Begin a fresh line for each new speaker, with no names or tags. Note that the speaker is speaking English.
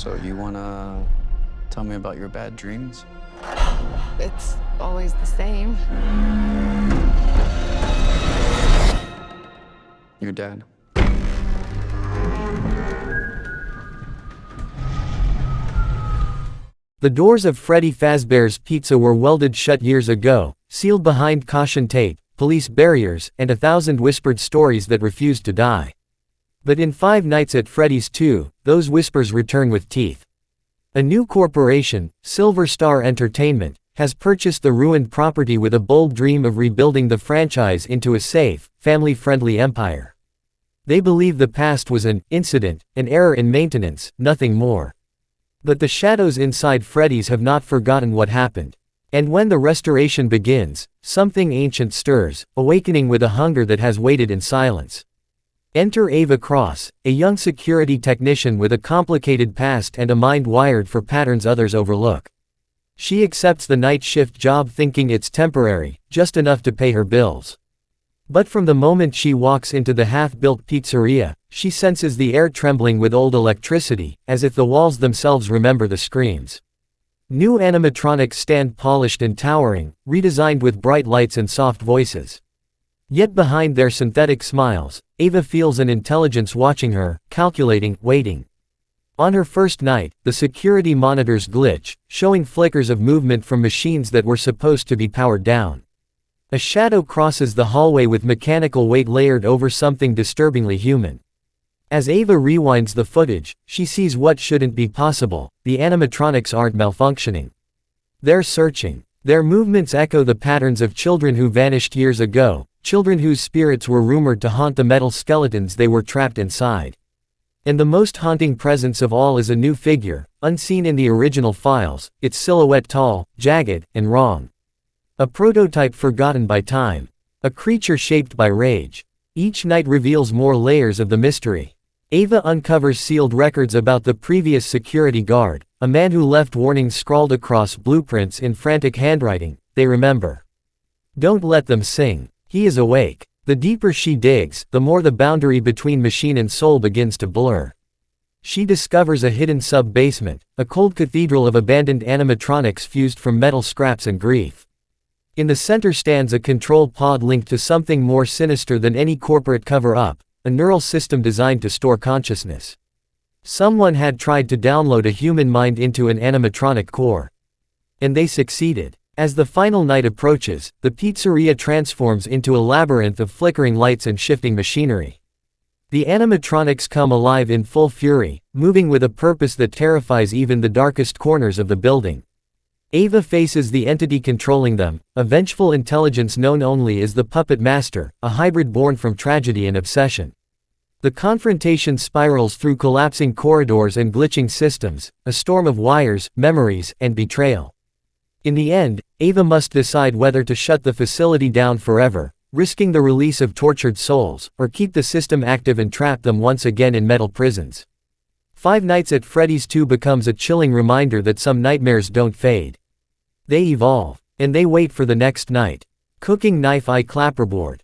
So you wanna tell me about your bad dreams?
It's always the same.
Your dad.
The doors of Freddy Fazbear's Pizza were welded shut years ago, sealed behind caution tape, police barriers, and 1,000 whispered stories that refused to die. But in Five Nights at Freddy's 2, those whispers return with teeth. A new corporation, Silver Star Entertainment, has purchased the ruined property with a bold dream of rebuilding the franchise into a safe, family-friendly empire. They believe the past was an incident, an error in maintenance, nothing more. But the shadows inside Freddy's have not forgotten what happened. And when the restoration begins, something ancient stirs, awakening with a hunger that has waited in silence. Enter Ava Cross, a young security technician with a complicated past and a mind wired for patterns others overlook. She accepts the night shift job thinking it's temporary, just enough to pay her bills. But from the moment she walks into the half-built pizzeria, she senses the air trembling with old electricity, as if the walls themselves remember the screams. New animatronics stand polished and towering, redesigned with bright lights and soft voices. Yet behind their synthetic smiles, Ava feels an intelligence watching her, calculating, waiting. On her first night, the security monitors glitch, showing flickers of movement from machines that were supposed to be powered down. A shadow crosses the hallway with mechanical weight layered over something disturbingly human. As Ava rewinds the footage, she sees what shouldn't be possible: the animatronics aren't malfunctioning. They're searching. Their movements echo the patterns of children who vanished years ago, children whose spirits were rumored to haunt the metal skeletons they were trapped inside. And the most haunting presence of all is a new figure, unseen in the original files, its silhouette tall, jagged, and wrong. A prototype forgotten by time. A creature shaped by rage. Each night reveals more layers of the mystery. Ava uncovers sealed records about the previous security guard, a man who left warnings scrawled across blueprints in frantic handwriting. They remember. Don't let them sing. He is awake. The deeper she digs, the more the boundary between machine and soul begins to blur. She discovers a hidden sub-basement, a cold cathedral of abandoned animatronics fused from metal scraps and grief. In the center stands a control pod linked to something more sinister than any corporate cover-up, a neural system designed to store consciousness. Someone had tried to download a human mind into an animatronic core. And they succeeded. As the final night approaches, the pizzeria transforms into a labyrinth of flickering lights and shifting machinery. The animatronics come alive in full fury, moving with a purpose that terrifies even the darkest corners of the building. Ava faces the entity controlling them, a vengeful intelligence known only as the Puppet Master, a hybrid born from tragedy and obsession. The confrontation spirals through collapsing corridors and glitching systems, a storm of wires, memories, and betrayal. In the end, Ava must decide whether to shut the facility down forever, risking the release of tortured souls, or keep the system active and trap them once again in metal prisons. Five Nights at Freddy's 2 becomes a chilling reminder that some nightmares don't fade. They evolve, and they wait for the next night. Cooking knife eye clapperboard.